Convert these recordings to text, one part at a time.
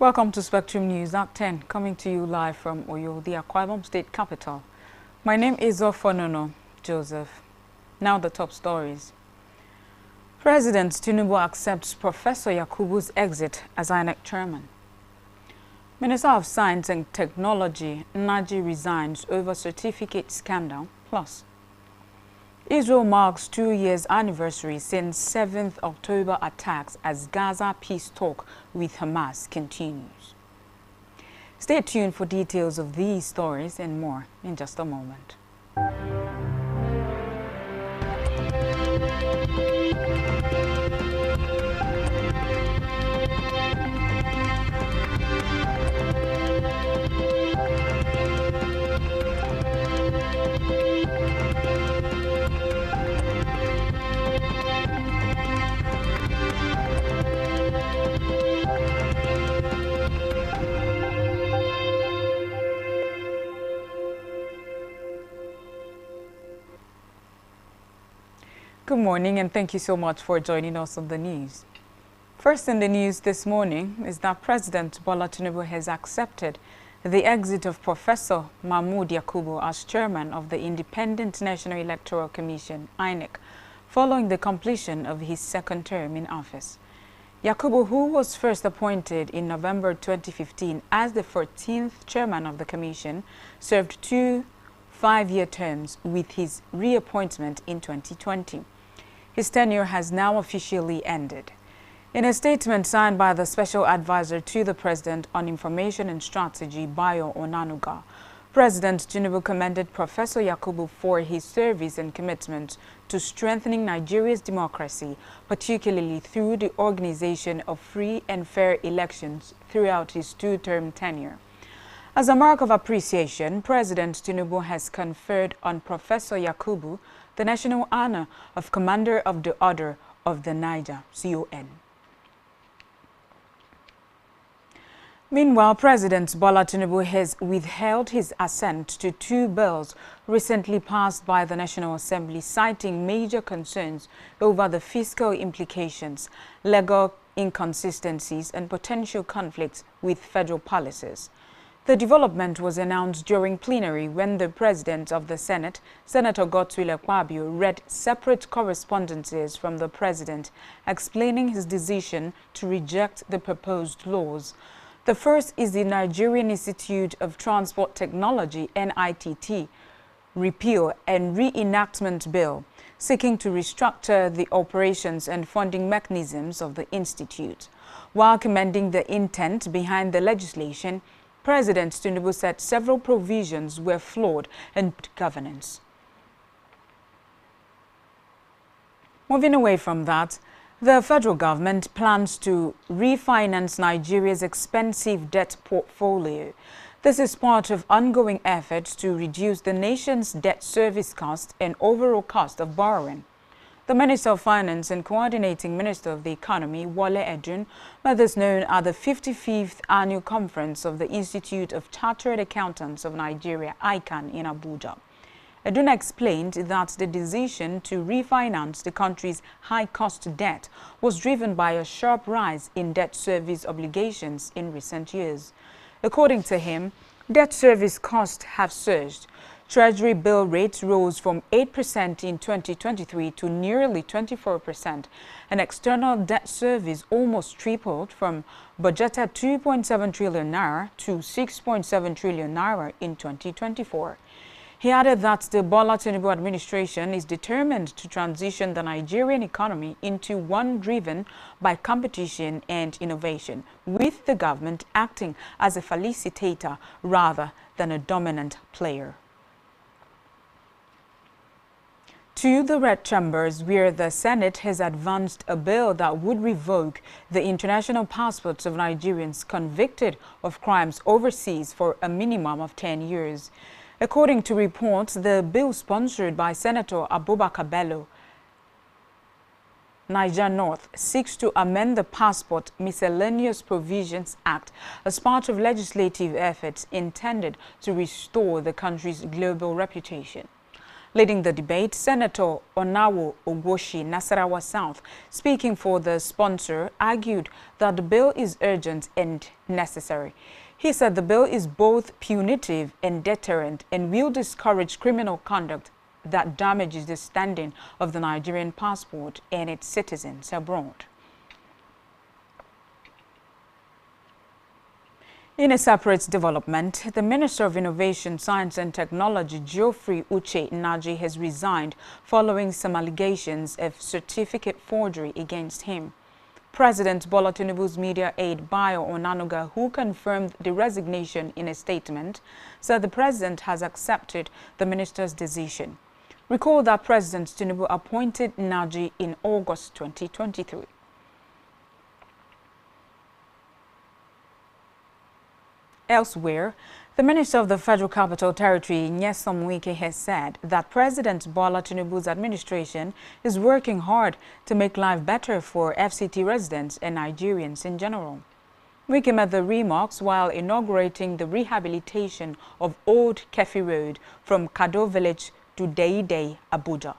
Welcome to Spectrum News at 10, coming to you live from Oyo, the Akwa Ibom state capital. My name is Ofonono Joseph. Now the top stories. President Tinubu accepts Professor Yakubu'S exit as Inec chairman. Minister of Science and Technology Naji resigns over certificate scandal. Plus, Israel marks 2 years anniversary since 7th October attacks as Gaza peace talk with Hamas continues. Stay tuned for details of these stories and more in just a moment. Good morning and thank you so much for joining us on the news. First in the news this morning is that President Bola Tinubu has accepted the exit of Professor Mahmood Yakubu as chairman of the Independent National Electoral Commission, Inec, following the completion of his second term in office. Yakubu, who was first appointed in November 2015 as the 14th chairman of the commission, served 2 5-year terms with his reappointment in 2020. His tenure has now officially ended. In a statement signed by the Special Advisor to the President on Information and Strategy, Bayo Onanuga, President Tinubu commended Professor Yakubu for his service and commitment to strengthening Nigeria's democracy, particularly through the organization of free and fair elections throughout his 2-term tenure. As a mark of appreciation, President Tinubu has conferred on Professor Yakubu the national honor of Commander of the Order of the Niger, CON. Meanwhile, President Bola Tinubu has withheld his assent to 2 bills recently passed by the National Assembly, citing major concerns over the fiscal implications, legal inconsistencies, and potential conflicts with federal policies. The development was announced during plenary when the President of the Senate, Senator Godswill Akpabio, read separate correspondences from the President explaining his decision to reject the proposed laws. The first is the Nigerian Institute of Transport Technology, NITT, Repeal and Reenactment Bill, seeking to restructure the operations and funding mechanisms of the institute. While commending the intent behind the legislation, President Tinubu said several provisions were flawed in governance. Moving away from that, the federal government plans to refinance Nigeria's expensive debt portfolio. This is part of ongoing efforts to reduce the nation's debt service cost and overall cost of borrowing. The Minister of Finance and Coordinating Minister of the Economy, Wale Edun, made this known at the 55th Annual Conference of the Institute of Chartered Accountants of Nigeria, ICAN, in Abuja. Edun explained that the decision to refinance the country's high-cost debt was driven by a sharp rise in debt service obligations in recent years. According to him, debt service costs have surged. Treasury bill rates rose from 8% in 2023 to nearly 24%, and external debt service almost tripled from budgeted 2.7 trillion naira to 6.7 trillion naira in 2024. He added that the Bola Tinubu administration is determined to transition the Nigerian economy into one driven by competition and innovation, with the government acting as a facilitator rather than a dominant player. To the red chambers, where the Senate has advanced a bill that would revoke the international passports of Nigerians convicted of crimes overseas for a minimum of 10 years. According to reports, the bill sponsored by Senator Abubakar Bello, Niger North, seeks to amend the Passport Miscellaneous Provisions Act as part of legislative efforts intended to restore the country's global reputation. Leading the debate, Senator Onawo Ogwoshi, Nasarawa South, speaking for the sponsor, argued that the bill is urgent and necessary. He said the bill is both punitive and deterrent and will discourage criminal conduct that damages the standing of the Nigerian passport and its citizens abroad. In a separate development, the Minister of Innovation, Science and Technology, Geoffrey Uche Nnaji, has resigned following some allegations of certificate forgery against him. President Bola Tinubu's media aide Bayo Onanuga, who confirmed the resignation in a statement, said the president has accepted the minister's decision. Recall that President Tinubu appointed Nnaji in August 2023. Elsewhere, the Minister of the Federal Capital Territory, Nyesom Wike, has said that President Bola Tinubu's administration is working hard to make life better for FCT residents and Nigerians in general. Wike made the remarks while inaugurating the rehabilitation of Old Kefi Road from Kado Village to Deide, Abuja.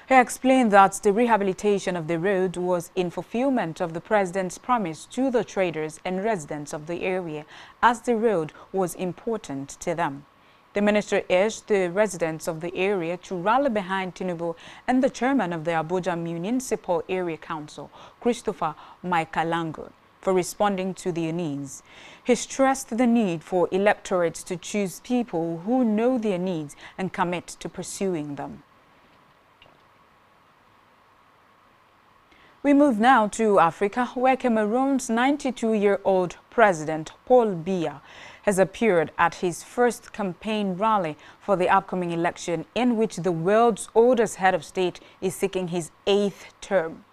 He explained that the rehabilitation of the road was in fulfillment of the president's promise to the traders and residents of the area, as the road was important to them. The minister urged the residents of the area to rally behind Tinubu and the chairman of the Abuja Municipal Area Council, Christopher Maikalango, for responding to their needs. He stressed the need for electorates to choose people who know their needs and commit to pursuing them. We move now to Africa, where Cameroon's 92-year-old president, Paul Biya, has appeared at his first campaign rally for the upcoming election, in which the world's oldest head of state is seeking his 8th term.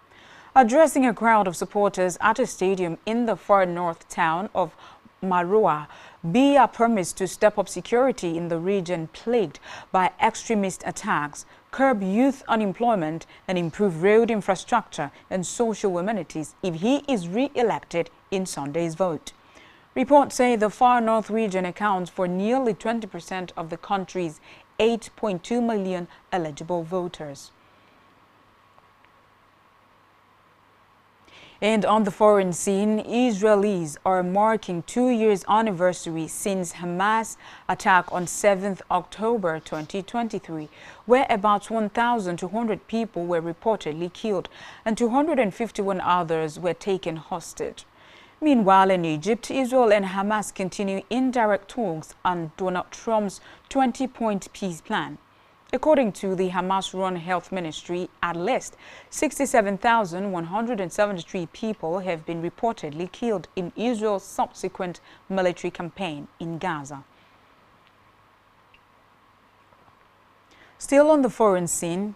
Addressing a crowd of supporters at a stadium in the far north town of Maroua, Biya promised to step up security in the region plagued by extremist attacks, curb youth unemployment, and improve road infrastructure and social amenities if he is re-elected in Sunday's vote. Reports say the far north region accounts for nearly 20% of the country's 8.2 million eligible voters. And on the foreign scene, Israelis are marking 2 years anniversary since Hamas attack on 7th October 2023, where about 1,200 people were reportedly killed and 251 others were taken hostage. Meanwhile, in Egypt, Israel and Hamas continue indirect talks on Donald Trump's 20-point peace plan. According to the Hamas-run health ministry, at least 67,173 people have been reportedly killed in Israel's subsequent military campaign in Gaza. Still on the foreign scene,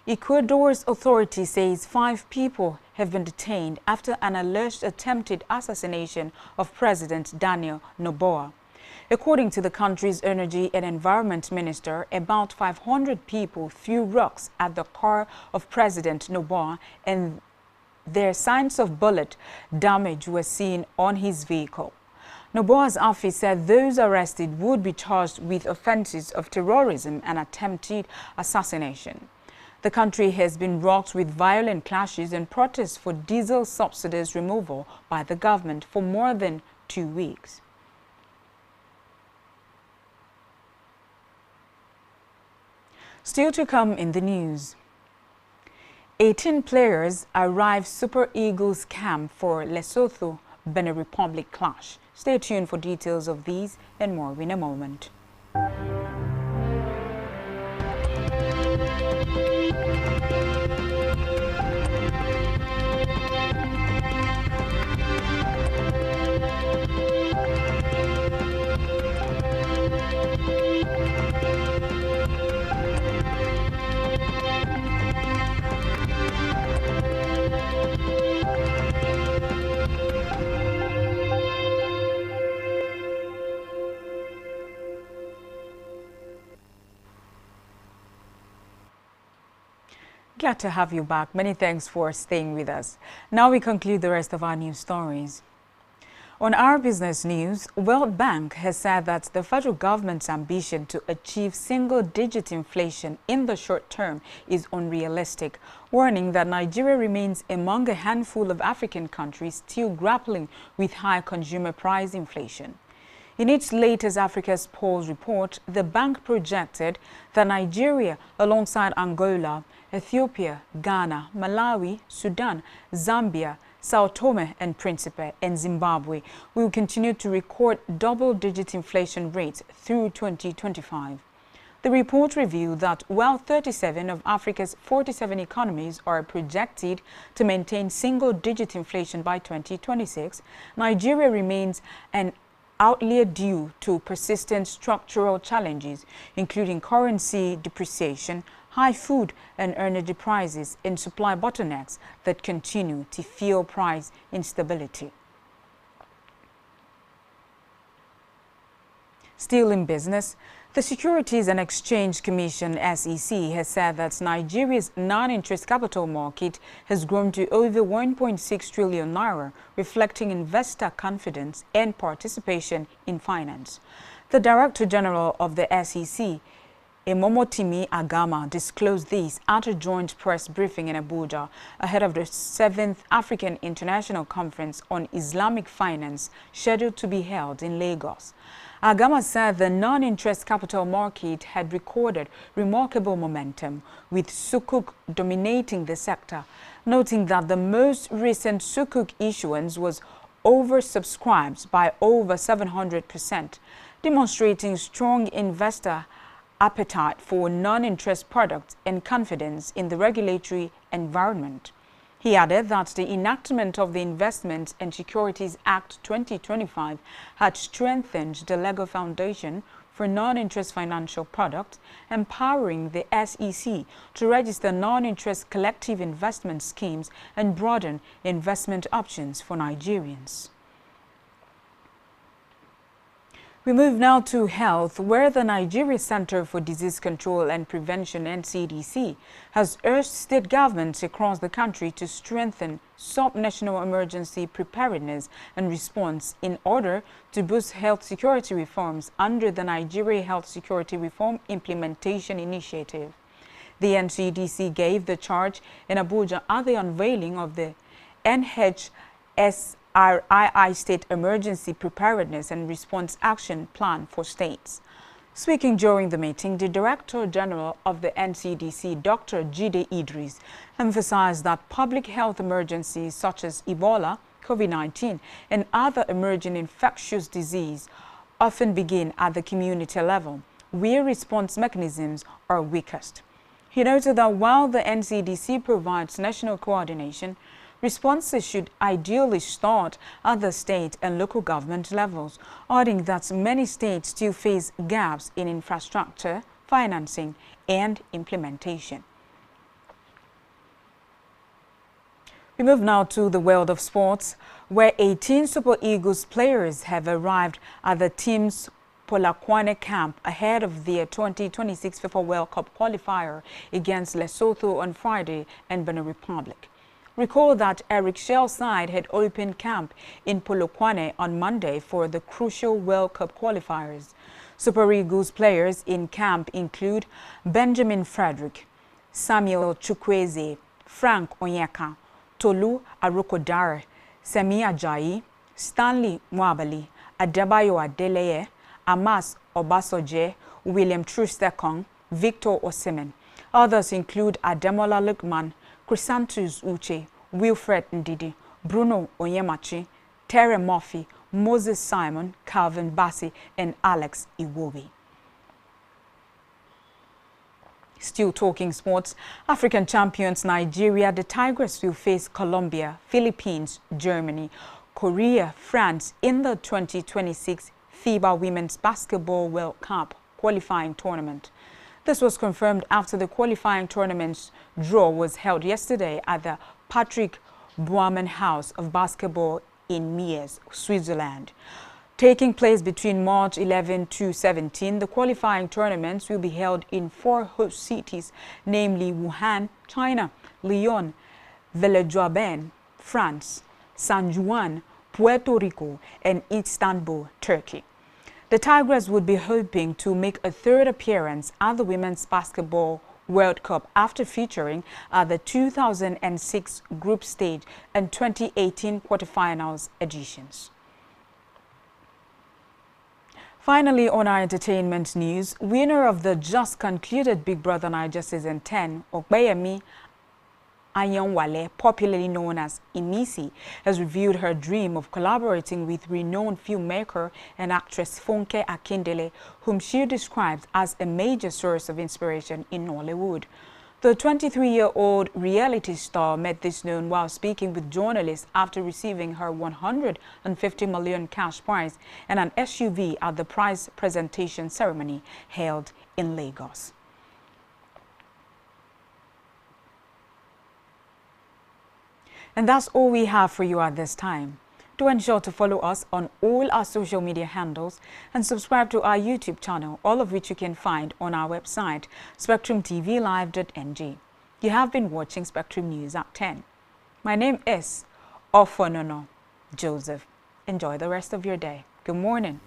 Ecuador's authority says 5 people have been detained after an alleged attempted assassination of President Daniel Noboa. According to the country's energy and environment minister, about 500 people threw rocks at the car of President Noboa, and their signs of bullet damage were seen on his vehicle. Noboa's office said those arrested would be charged with offenses of terrorism and attempted assassination. The country has been rocked with violent clashes and protests for diesel subsidies removal by the government for more than 2 weeks. Still to come in the news, 18 players arrive Super Eagles camp for Lesotho-Benin Republic clash. Stay tuned for details of these and more in a moment. Glad to have you back. Many thanks for staying with us. Now we conclude the rest of our news stories. On our business news, World Bank has said that the federal government's ambition to achieve single-digit inflation in the short term is unrealistic, warning that Nigeria remains among a handful of African countries still grappling with high consumer price inflation. In its latest Africa's Polls report, the bank projected that Nigeria, alongside Angola, Ethiopia, Ghana, Malawi, Sudan, Zambia, Sao Tome and Principe, and Zimbabwe will continue to record double-digit inflation rates through 2025. The report revealed that while 37 of Africa's 47 economies are projected to maintain single-digit inflation by 2026, Nigeria remains an outlier due to persistent structural challenges, including currency depreciation, high food and energy prices, and supply bottlenecks that continue to fuel price instability. Still in business, the Securities and Exchange Commission (SEC) has said that Nigeria's non-interest capital market has grown to over 1.6 trillion naira, reflecting investor confidence and participation in finance. The Director General of the SEC, Imomotimi Agama, disclosed this at a joint press briefing in Abuja ahead of the 7th African International Conference on Islamic Finance scheduled to be held in Lagos. Agama said the non-interest capital market had recorded remarkable momentum, with Sukuk dominating the sector, noting that the most recent Sukuk issuance was oversubscribed by over 700%, demonstrating strong investor appetite for non-interest products and confidence in the regulatory environment. He added that the enactment of the Investment and Securities Act 2025 had strengthened the legal foundation for non-interest financial products, empowering the SEC to register non-interest collective investment schemes and broaden investment options for Nigerians. We move now to health, where the Nigeria Center for Disease Control and Prevention (NCDC) has urged state governments across the country to strengthen sub-national emergency preparedness and response in order to boost health security reforms under the Nigeria Health Security Reform Implementation Initiative. The NCDC gave the charge in Abuja at the unveiling of the NHSRII State Emergency Preparedness and Response Action Plan for states. Speaking during the meeting, the Director General of the NCDC, Dr. Jide Idris, emphasized that public health emergencies such as Ebola, COVID-19, and other emerging infectious disease often begin at the community level, where response mechanisms are weakest. He noted that while the NCDC provides national coordination, responses should ideally start at the state and local government levels, adding that many states still face gaps in infrastructure, financing, and implementation. We move now to the world of sports, where 18 Super Eagles players have arrived at the team's Polokwane camp ahead of their 2026 FIFA World Cup qualifier against Lesotho on Friday and Benin Republic. Recall that Eric Shell's side had opened camp in Polokwane on Monday for the crucial World Cup qualifiers. Super Eagles players in camp include Benjamin Frederick, Samuel Chukwueze, Frank Onyeka, Tolu Arokodare, Semi Ajayi, Stanley Mwabali, Adebayo Adeleye, Amas Obasoje, William Trustekong, Victor Osimhen. Others include Ademola Lookman, Chrysanthus Uche, Wilfred Ndidi, Bruno Onyemachi, Terry Murphy, Moses Simon, Calvin Bassey, and Alex Iwobi. Still talking sports, African champions Nigeria, the Tigers will face Colombia, Philippines, Germany, Korea, France in the 2026 FIBA Women's Basketball World Cup qualifying tournament. This was confirmed after the qualifying tournament's draw was held yesterday at the Patrick Baumann House of Basketball in Mies, Switzerland. Taking place between March 11 to 17, the qualifying tournaments will be held in 4 host cities, namely Wuhan, China, Lyon, Villejuaben, France, San Juan, Puerto Rico, and Istanbul, Turkey. The Tigers would be hoping to make a third appearance at the Women's Basketball World Cup after featuring at the 2006 group stage and 2018 quarterfinals editions. Finally, on our entertainment news, winner of the just concluded Big Brother Naija Season 10, Ogbeyemi Ayanwale, popularly known as Imisi, has revealed her dream of collaborating with renowned filmmaker and actress Funke Akindele, whom she describes as a major source of inspiration in Nollywood. The 23-year-old reality star made this known while speaking with journalists after receiving her 150 million cash prize and an SUV at the prize presentation ceremony held in Lagos. And that's all we have for you at this time. Do ensure to follow us on all our social media handles and subscribe to our YouTube channel, all of which you can find on our website, spectrumtvlive.ng. You have been watching Spectrum News at 10. My name is Ofonono Joseph. Enjoy the rest of your day. Good morning.